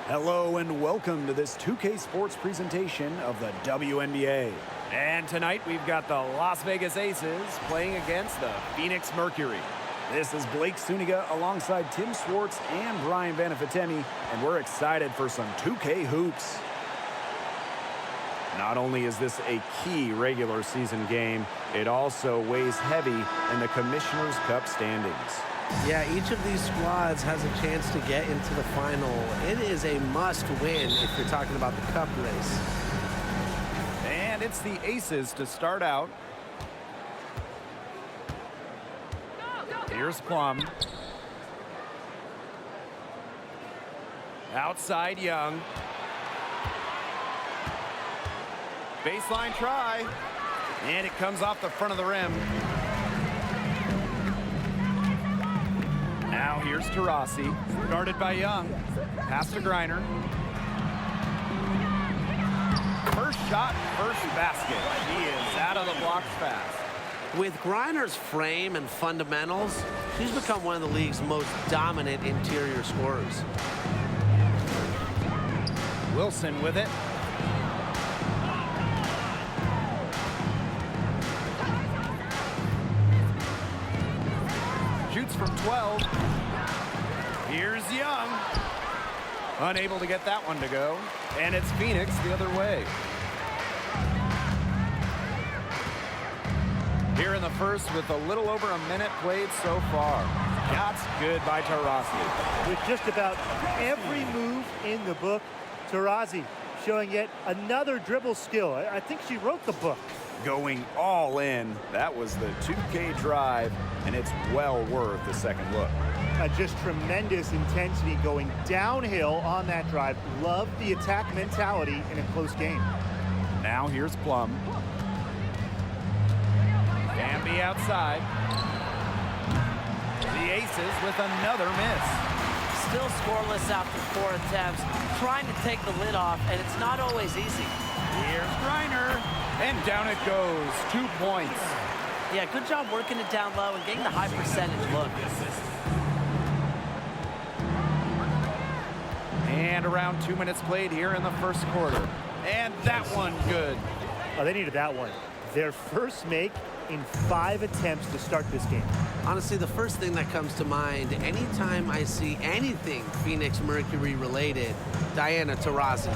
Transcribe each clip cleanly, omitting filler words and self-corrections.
Hello and welcome to this 2K Sports presentation of the WNBA. And tonight we've got the Las Vegas Aces playing against the Phoenix Mercury. This is Blake Suniga alongside Tim Swartz and Brian Vanafitemi, and we're excited for some 2K hoops. Not only is this a key regular season game, it also weighs heavy in the Commissioner's Cup standings. Yeah, each of these squads has a chance to get into the final. It is a must-win if you're talking about the cup race. And it's the Aces to start out. Here's Plum. Outside Young. Baseline try. And it comes off the front of the rim. Now here's Taurasi, guarded by Young. Pass to Griner. First shot, first basket. He is out of the blocks fast. With Griner's frame and fundamentals, she's become one of the league's most dominant interior scorers. Wilson with it. Shoots from 12. Here's Young. Unable to get that one to go. And it's Phoenix the other way. Here in the first with a little over a minute played so far. Shots good by Taurasi. With just about every move in the book, Taurasi showing yet another dribble skill. I think she wrote the book. Going all in. That was the 2K drive, and it's well worth the second look. Just tremendous intensity going downhill on that drive. Love the attack mentality in a close game. Now here's Plum. Bambi outside. The Aces with another miss. Still scoreless after 4 attempts. Trying to take the lid off, and it's not always easy. Here's Griner. And down it goes. 2 points. Yeah, good job working it down low and getting the high percentage look. And around 2 minutes played here in the first quarter. And that one good. Oh, they needed that one. Their first make in 5 attempts to start this game. Honestly, the first thing that comes to mind anytime I see anything Phoenix Mercury related, Diana Taurasi.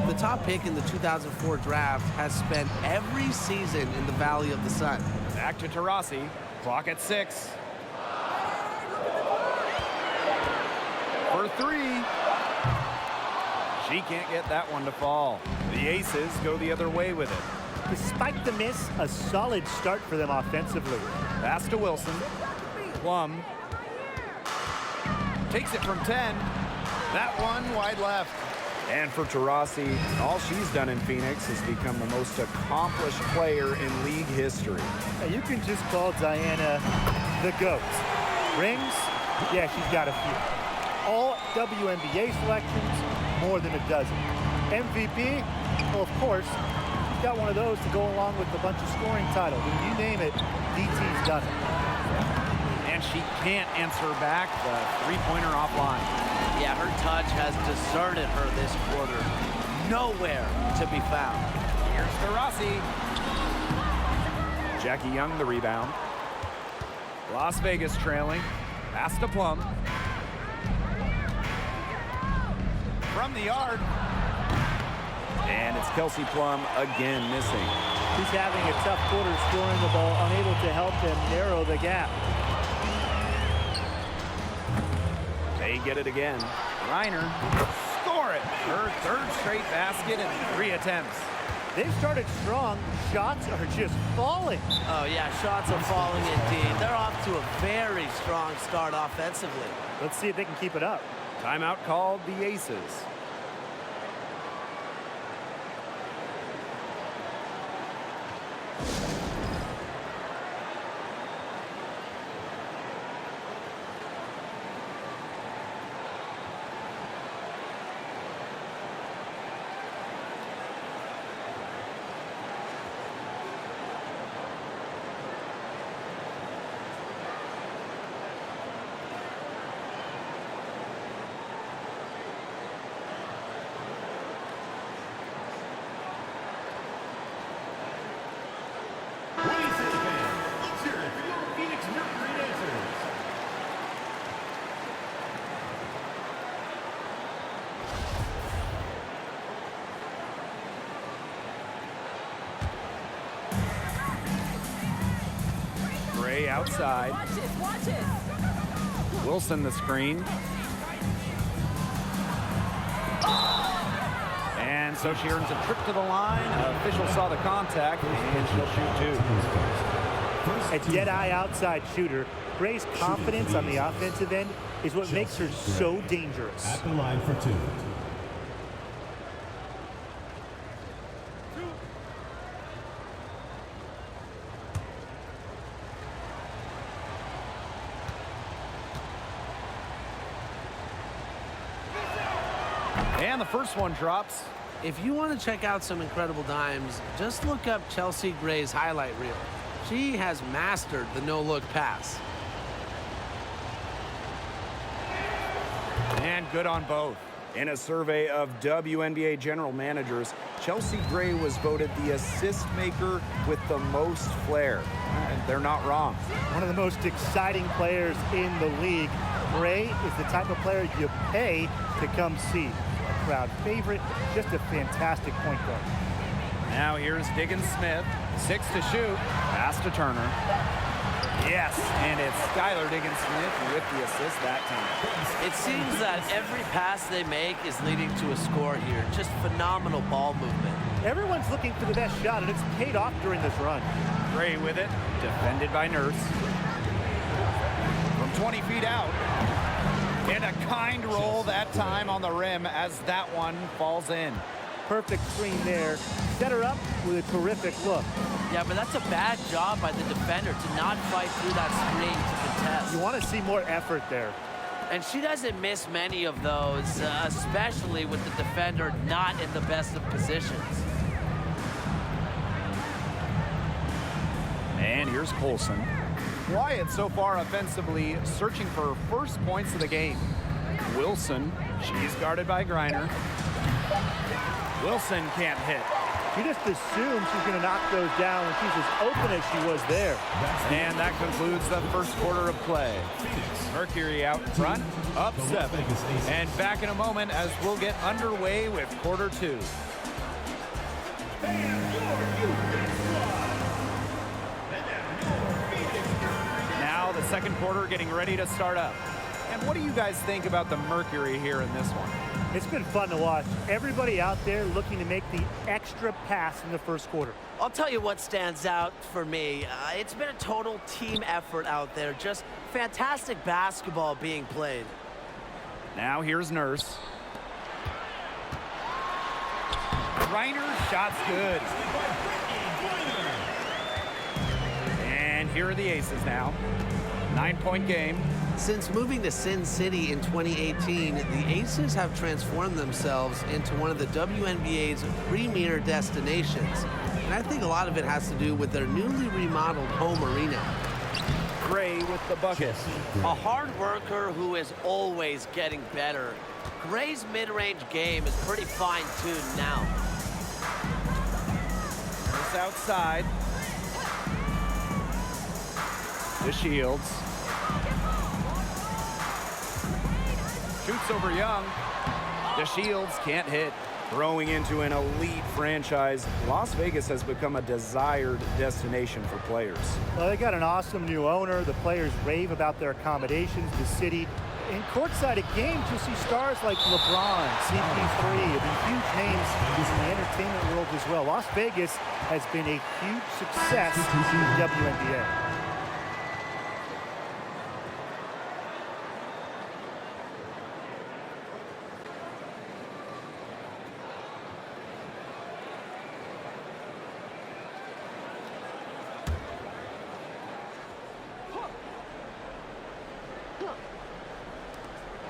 The top pick in the 2004 draft has spent every season in the Valley of the Sun. Back to Taurasi. Clock at 6. For 3. She can't get that one to fall. The Aces go the other way with it. Despite the miss, a solid start for them offensively. Pass to Wilson. Plum. Takes it from 10. That one wide left. And for Taurasi, all she's done in Phoenix has become the most accomplished player in league history. Now you can just call Diana the GOAT. Rings? Yeah, she's got a few. All WNBA selections, more than a dozen. MVP? Well, of course, she's got one of those to go along with a bunch of scoring titles. And you name it, DT's done it. And she can't answer back the three-pointer offline. Yeah, her touch has deserted her this quarter. Nowhere to be found. Here's Taurasi. Jackie Young the rebound. Las Vegas trailing. Pass to Plum. From the yard. And it's Kelsey Plum again missing. She's having a tough quarter scoring the ball, unable to help them narrow the gap. They get it again. Griner, score it. Her third straight basket in 3 attempts. They've started strong. Shots are just falling. Oh, yeah, shots are falling indeed. They're off to a very strong start offensively. Let's see if they can keep it up. Timeout called the Aces. outside. Watch it. Wilson the screen. And so she earns a trip to the line. Official saw the contact, and she'll shoot 2. A dead-eye outside shooter. Gray's confidence on the offensive end is what makes her so dangerous. At the line for 2. And the first one drops. If you want to check out some incredible dimes, just look up Chelsea Gray's highlight reel. She has mastered the no-look pass. And good on both. In a survey of WNBA general managers, Chelsea Gray was voted the assist maker with the most flair. And they're not wrong. One of the most exciting players in the league. Gray is the type of player you pay to come see. A crowd favorite, just a fantastic point guard. Now here's Diggins Smith. 6 to shoot. Pass to Turner. Yes, and it's Skylar Diggins Smith with the assist that time. It seems that every pass they make is leading to a score here. Just phenomenal ball movement. Everyone's looking for the best shot, and it's paid off during this run. Gray with it. Defended by Nurse. From 20 feet out. And a kind roll that time on the rim as that one falls in. Perfect screen there. Set her up with a terrific look. Yeah, but that's a bad job by the defender to not fight through that screen to contest. You want to see more effort there. And she doesn't miss many of those, especially with the defender not in the best of positions. And here's Colson. Wyatt so far offensively searching for her first points of the game. Wilson, she's guarded by Griner. Wilson can't hit. She just assumes she's going to knock those down when she's as open as she was there. And that concludes the first quarter of play. Mercury out in front, up 7. And back in a moment as we'll get underway with quarter 2. Now the second quarter getting ready to start up. And what do you guys think about the Mercury here in this one? It's been fun to watch. Everybody out there looking to make the extra pass in the first quarter. I'll tell you what stands out for me. It's been a total team effort out there. Just fantastic basketball being played. Now here's Nurse. Griner, shot's good. And here are the Aces now. 9-point game. Since moving to Sin City in 2018, the Aces have transformed themselves into one of the WNBA's premier destinations. And I think a lot of it has to do with their newly remodeled home arena. Gray with the bucket. A hard worker who is always getting better. Gray's mid-range game is pretty fine-tuned now. It's outside. The Shields. Shoots over Young. The Shields can't hit. Growing into an elite franchise, Las Vegas has become a desired destination for players. Well, they got an awesome new owner. The players rave about their accommodations, the city. In courtside at games, you'll see stars like LeBron, CP3, huge names in the entertainment world as well. Las Vegas has been a huge success in the WNBA.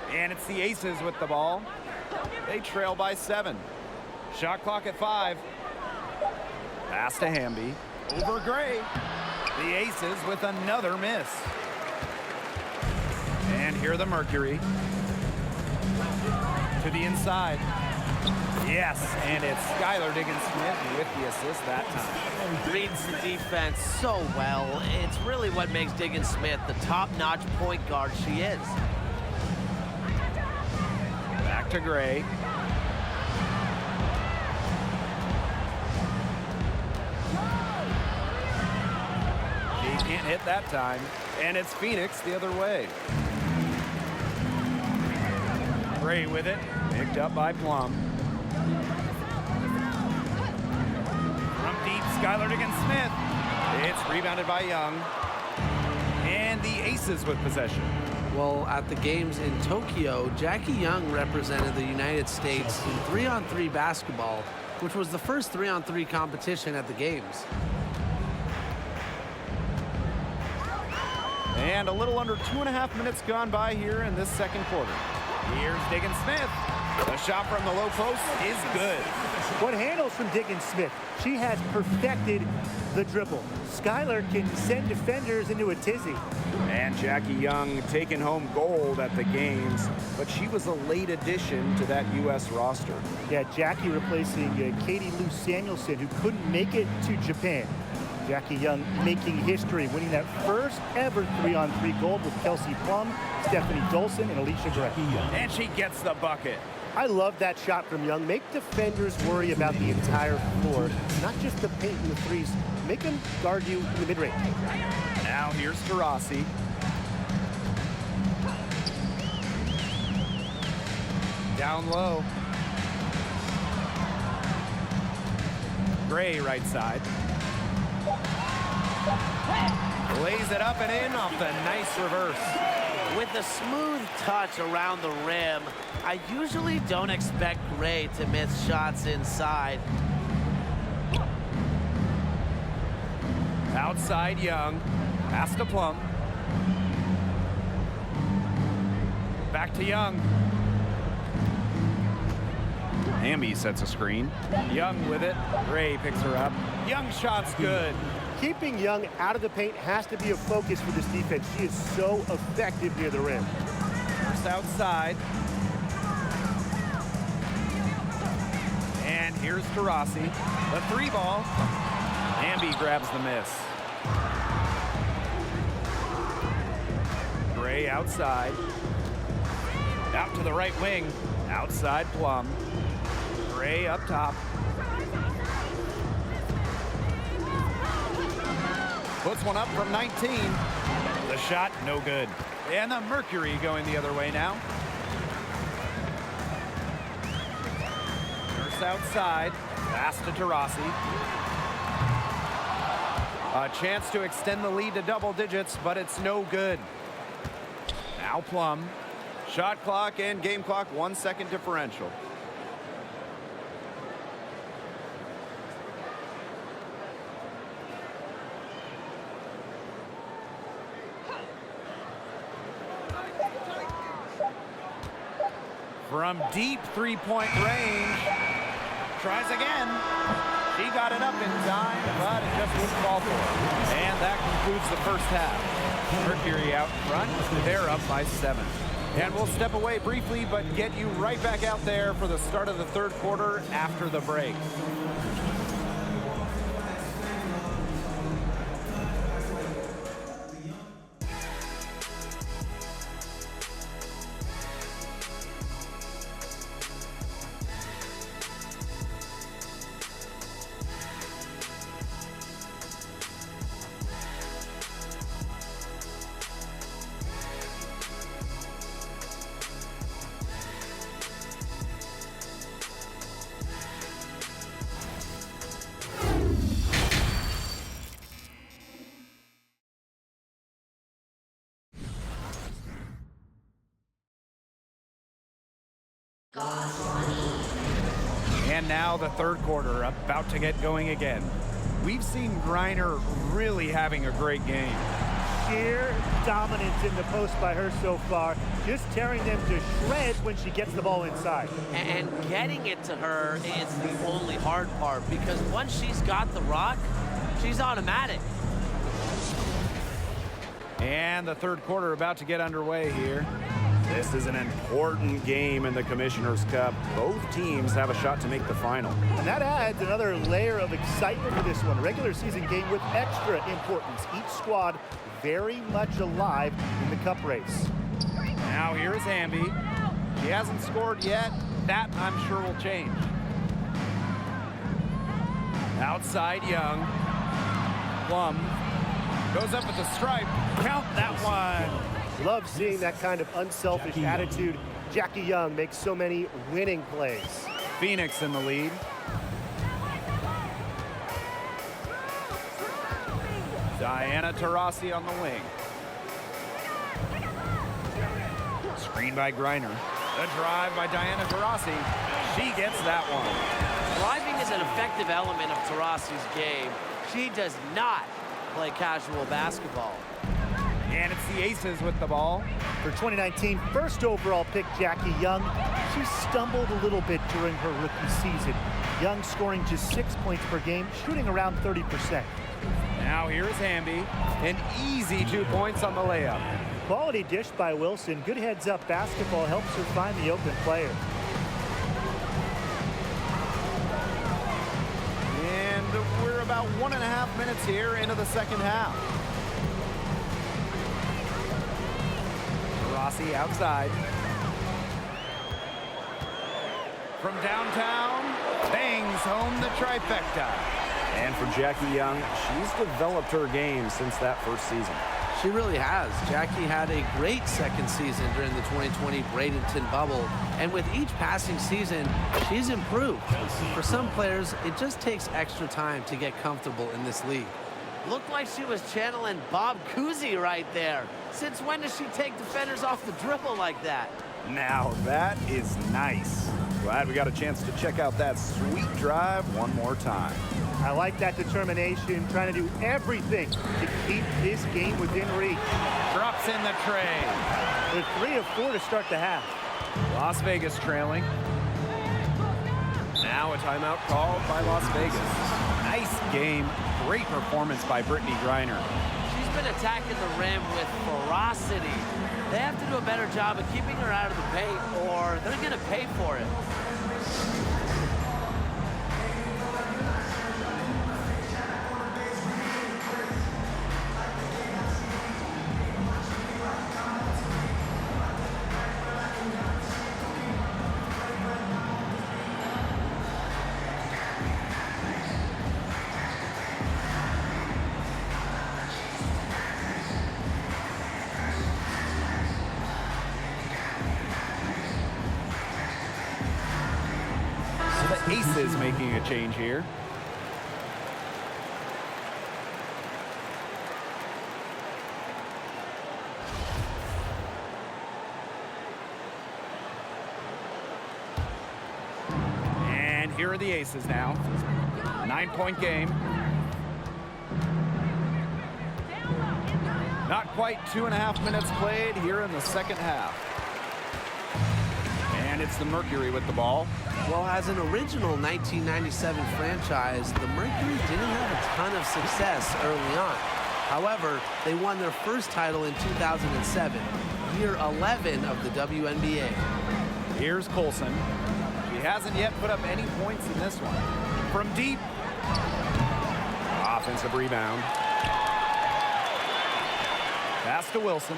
And it's the Aces with the ball. They trail by 7. Shot clock at 5. Pass to Hamby. Over Gray. The Aces with another miss. And here the Mercury. To the inside. Yes, and it's Skylar Diggins Smith with the assist that time. Reads the defense so well. It's really what makes Diggins Smith the top-notch point guard she is. Back to Gray. She can't hit that time. And it's Phoenix the other way. Gray with it. Picked up by Plum. From deep, Skylar against Smith. It's rebounded by Young. And the Aces with possession. Well, at the games in Tokyo, Jackie Young represented the United States in 3-on-3 basketball, which was the first 3-on-3 competition at the games. And a little under 2.5 minutes gone by here in this second quarter. Here's Diggins Smith. The shot from the low post is good. What handles from Diggins Smith? She has perfected the dribble. Skylar can send defenders into a tizzy. And Jackie Young taking home gold at the games, but she was a late addition to that U.S. roster. Yeah, Jackie replacing Katie Lou Samuelson, who couldn't make it to Japan. Jackie Young making history, winning that first ever 3-on-3 gold with Kelsey Plum, Stephanie Dolson, and Alicia Gray. And she gets the bucket. I love that shot from Young. Make defenders worry about the entire floor, not just the paint and the threes. Make them guard you in the mid-range. Now here's Taurasi. Down low. Gray right side. Lays it up and in off the nice reverse. With a smooth touch around the rim, I usually don't expect Gray to miss shots inside. Outside Young. Pass to Plum. Back to Young. Hamby sets a screen. Young with it. Gray picks her up. Young shot's good. Keeping Young out of the paint has to be a focus for this defense. She is so effective near the rim. First outside. And here's Taurasi. The three ball. Hamby grabs the miss. Gray outside. Out to the right wing. Outside Plum. Gray up top. Puts one up from 19. The shot, no good. And the Mercury going the other way now. Nurse outside. Pass to Taurasi. A chance to extend the lead to double digits, but it's no good. Now Plum. Shot clock and game clock, 1 second differential. From deep three-point range. Tries again. She got it up in time, but it just wouldn't fall for her. And that concludes the first half. Mercury out front. They're up by 7. And we'll step away briefly, but get you right back out there for the start of the third quarter after the break. And now the third quarter about to get going again. We've seen Griner really having a great game. Sheer dominance in the post by her so far, just tearing them to shreds when she gets the ball inside. And getting it to her is the only hard part, because once she's got the rock, she's automatic. And the third quarter about to get underway here. This is an important game in the Commissioner's Cup. Both teams have a shot to make the final. And that adds another layer of excitement for this one. Regular season game with extra importance. Each squad very much alive in the cup race. Now here's Hamby. She hasn't scored yet. That, I'm sure, will change. Outside Young. Plum Goes up with the stripe. Count that one. Love seeing that kind of unselfish attitude. Jackie Young makes so many winning plays. Phoenix in the lead. Diana Taurasi on the wing. Screen by Griner. The drive by Diana Taurasi. She gets that one. Driving is an effective element of Taurasi's game. She does not play casual basketball. And it's the Aces with the ball. For 2019 first overall pick Jackie Young, she stumbled a little bit during her rookie season. Young scoring just 6 points per game, shooting around 30%. Now here's Hamby. An easy 2 points on the layup. Quality dish by Wilson. Good heads-up basketball helps her find the open player. And we're about 1.5 minutes here into the second half. Rossi outside. From downtown, bangs home the trifecta. And for Jackie Young, she's developed her game since that first season. She really has. Jackie had a great second season during the 2020 Bradenton bubble, and with each passing season, she's improved. For some players, it just takes extra time to get comfortable in this league. Looked like she was channeling Bob Cousy right there. Since when does she take defenders off the dribble like that? Now that is nice. Glad we got a chance to check out that sweet drive one more time. I like that determination, trying to do everything to keep this game within reach. Drops in the tray. With 3 of 4 to start the half. Las Vegas trailing. Now a timeout called by Las Vegas. Nice game. Great performance by Brittany Griner. She's been attacking the rim with ferocity. They have to do a better job of keeping her out of the paint, or they're going to pay for it. Aces making a change here. And here are the Aces now. 9-point game. Not quite 2.5 minutes played here in the second half. And it's the Mercury with the ball. Well, as an original 1997 franchise, the Mercury didn't have a ton of success early on. However, they won their first title in 2007, year 11 of the WNBA. Here's Colson. She hasn't yet put up any points in this one. From deep. Offensive rebound. Pass to Wilson.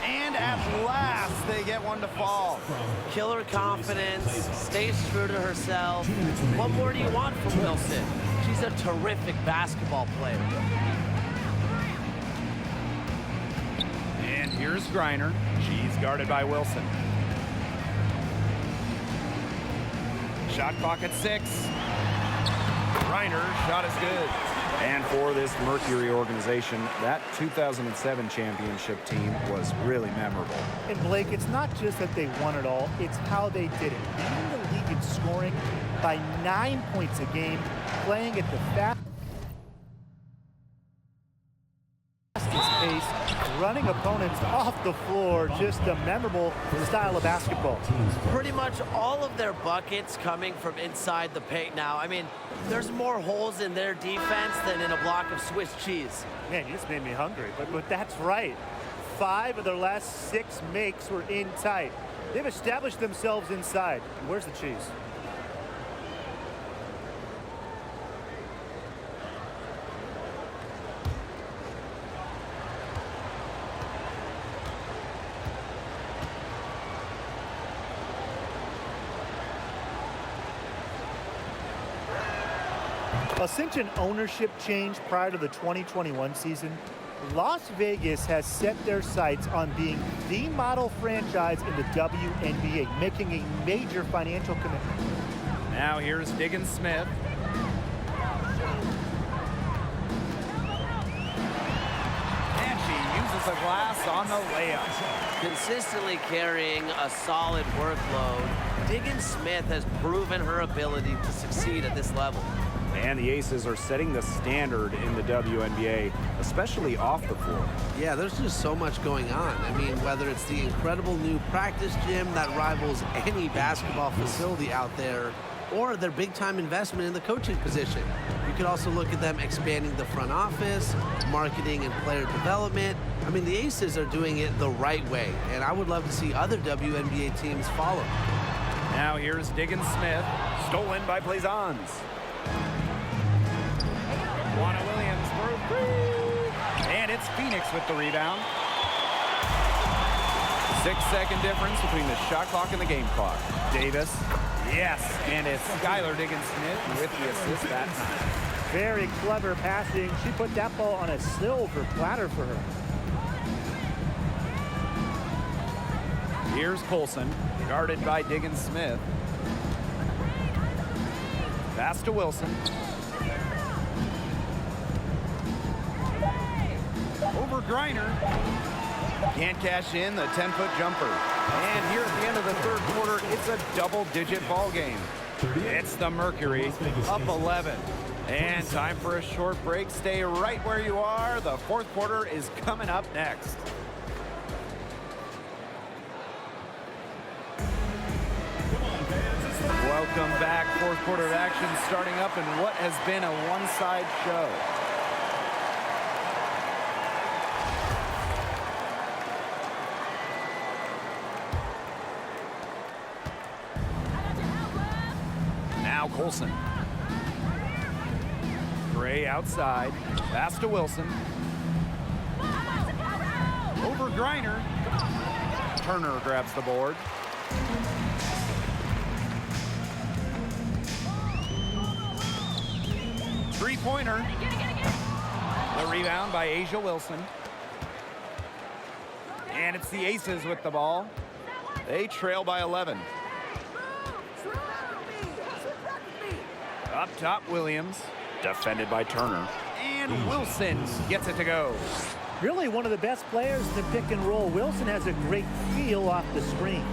And at last, they get one to fall. Killer confidence, stays true to herself. What more do you want from Wilson? She's a terrific basketball player. And here's Griner. She's guarded by Wilson. Shot clock at 6. Griner, shot is good. And for this Mercury organization, that 2007 championship team was really memorable. And Blake, it's not just that they won it all, it's how they did it. Leading the league in scoring by 9 points a game, playing at the fastest pace, running opponents off the floor, just a memorable style of basketball. Pretty much all of their buckets coming from inside the paint now. I mean, there's more holes in their defense than in a block of Swiss cheese. Man, you just made me hungry, but that's right. 5 of their last 6 makes were in tight. They've established themselves inside. Where's the cheese? A Ascension ownership change prior to the 2021 season. Las Vegas has set their sights on being the model franchise in the WNBA, making a major financial commitment. Now here's Diggins Smith. And she uses a glass on the layup. Consistently carrying a solid workload, Diggins Smith has proven her ability to succeed at this level. And the Aces are setting the standard in the WNBA, especially off the floor. Yeah, there's just so much going on. I mean, whether it's the incredible new practice gym that rivals any basketball facility out there, or their big-time investment in the coaching position. You could also look at them expanding the front office, marketing and player development. I mean, the Aces are doing it the right way, and I would love to see other WNBA teams follow. Now here's Diggins Smith, stolen by Plaisance. Juana Williams for three. And it's Phoenix with the rebound. 6-second difference between the shot clock and the game clock. Davis. Yes, and it's Skylar Diggins Smith with the assist that time. Very clever passing. She put that ball on a silver platter for her. Here's Colson, guarded by Diggins Smith. Pass to Wilson. Over Griner. Can't cash in the 10-foot jumper. And here at the end of the third quarter, it's a double-digit ball game. It's the Mercury, up 11. And time for a short break. Stay right where you are. The fourth quarter is coming up next. Welcome back. Fourth quarter of action starting up in what has been a one-side show. Now Colson. Gray outside. Pass to Wilson. Over Griner. Turner grabs the board. Three-pointer. The rebound by A'ja Wilson. And it's the Aces with the ball. They trail by 11. Up top, Williams. Defended by Turner. And Wilson gets it to go. Really one of the best players in the pick and roll. Wilson has a great feel off the screen.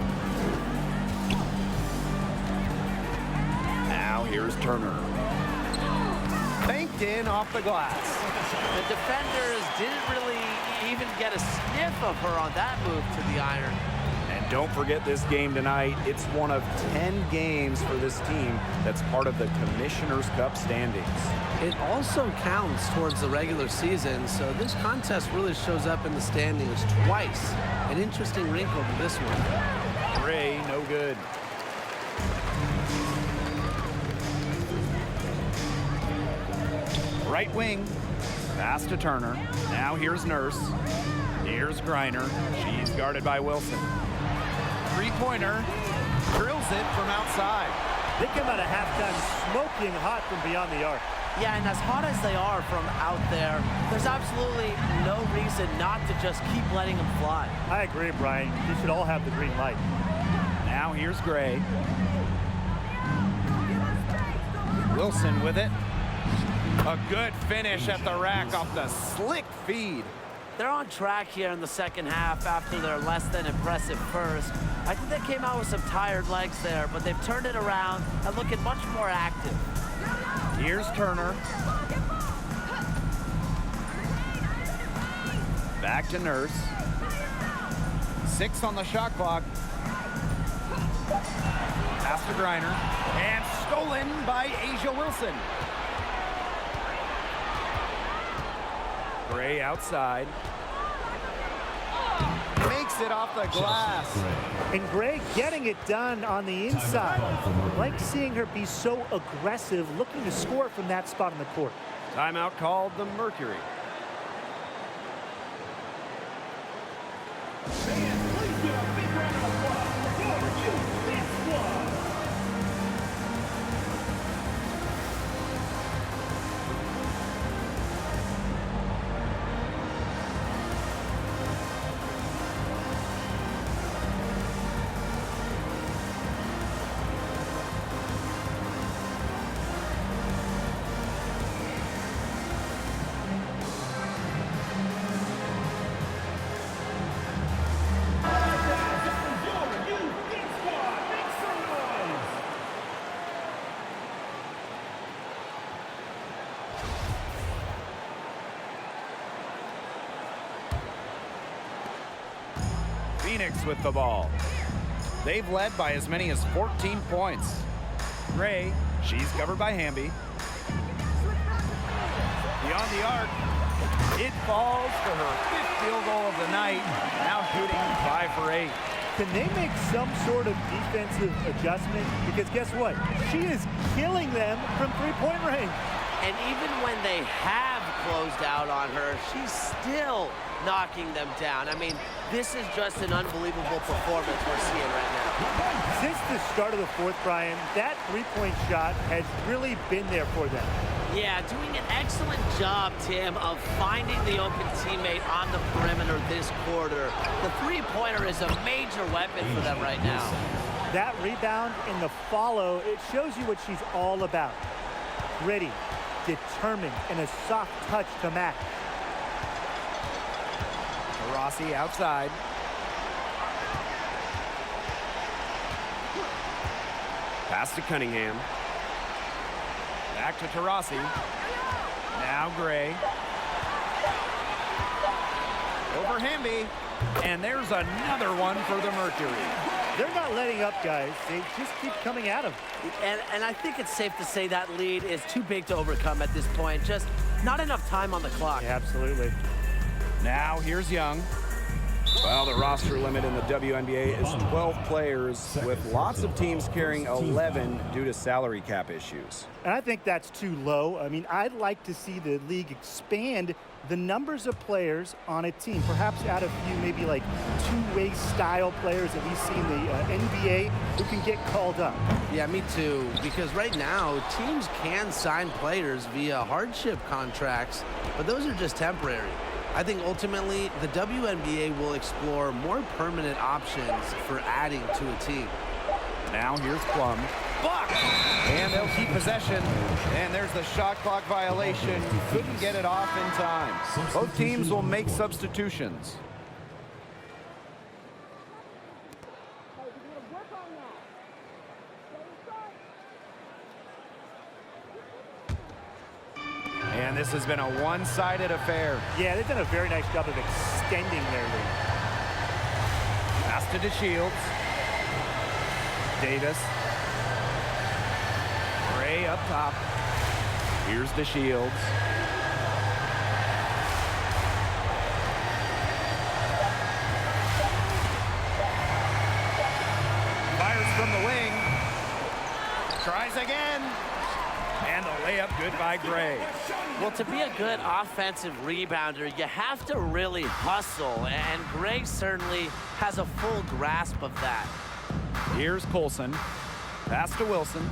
Now here's Turner. Banked in off the glass. The defenders didn't really even get a sniff of her on that move to the iron. And don't forget this game tonight. It's one of 10 games for this team that's part of the Commissioner's Cup standings. It also counts towards the regular season, so this contest really shows up in the standings twice. An interesting wrinkle to this one. Gray, no good. Right wing. Pass to Turner. Now here's Nurse. Here's Griner. She's guarded by Wilson. Three-pointer. Drills it from outside. They come out of halftime smoking hot from beyond the arc. Yeah, and as hot as they are from out there, there's absolutely no reason not to just keep letting them fly. I agree, Brian. You should all have the green light. Now here's Gray. Wilson with it. A good finish at the rack off the slick feed. They're on track here in the second half after their less than impressive first. I think they came out with some tired legs there, but they've turned it around and looking much more active. Here's Turner. Back to Nurse. 6 on the shot clock. Pass to Griner. And stolen by A'ja Wilson. Gray outside. Makes it off the glass. And Gray getting it done on the inside. Like seeing her be so aggressive, looking to score from that spot on the court. Timeout called the Mercury. Phoenix with the ball. They've led by as many as 14 points. Gray, she's covered by Hamby. Beyond the arc, it falls for her 5th field goal of the night, now shooting 5 for 8. Can they make some sort of defensive adjustment? Because guess what? She is killing them from three-point range. And even when they have closed out on her, she's still knocking them down. I mean, this is just an unbelievable performance we're seeing right now. Since the start of the fourth, Brian, that three-point shot has really been there for them. Yeah, doing an excellent job, Tim, of finding the open teammate on the perimeter this quarter. The three-pointer is a major weapon for them right now. That rebound and the follow, it shows you what she's all about. Gritty, determined, and a soft touch to match. Rossi outside. Pass to Cunningham. Back to Taurasi. Now Gray. Over Hamby. And there's another one for the Mercury. They're not letting up, guys. They just keep coming at them. And I think it's safe to say that lead is too big to overcome at this point. Just not enough time on the clock. Yeah, absolutely. Now here's Young. Well, the roster limit in the WNBA is 12 players, with lots of teams carrying 11 due to salary cap issues. And I think that's too low. I mean, I'd like to see the league expand the numbers of players on a team. Perhaps add a few, maybe like two-way style players that we see in the NBA who can get called up. Yeah, me too. Because right now, teams can sign players via hardship contracts, but those are just temporary. I think ultimately the WNBA will explore more permanent options for adding to a team. Now here's Plum. Blocked! And they'll keep possession. And there's the shot clock violation. Couldn't get it off in time. Both teams will make substitutions. And this has been a one-sided affair. Yeah, they've done a very nice job of extending their lead. Pass to DeShields. Davis. Gray up top. Here's DeShields. Fires from the wing. Tries again. And the layup good by Gray. Well, to be a good offensive rebounder, you have to really hustle, and Gray certainly has a full grasp of that. Here's Colson. Pass to Wilson.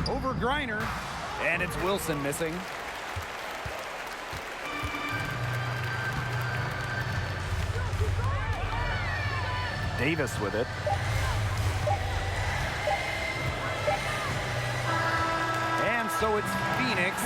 Over Griner. And it's Wilson missing. Davis with it. And so it's Phoenix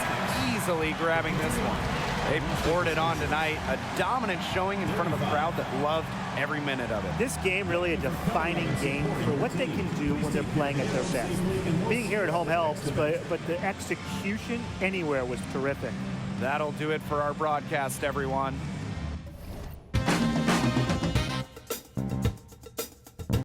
easily grabbing this one. They poured it on tonight. A dominant showing in front of a crowd that loved every minute of it. This game really a defining game for what they can do when they're playing at their best. Being here at home helps, but the execution anywhere was terrific. That'll do it for our broadcast, everyone.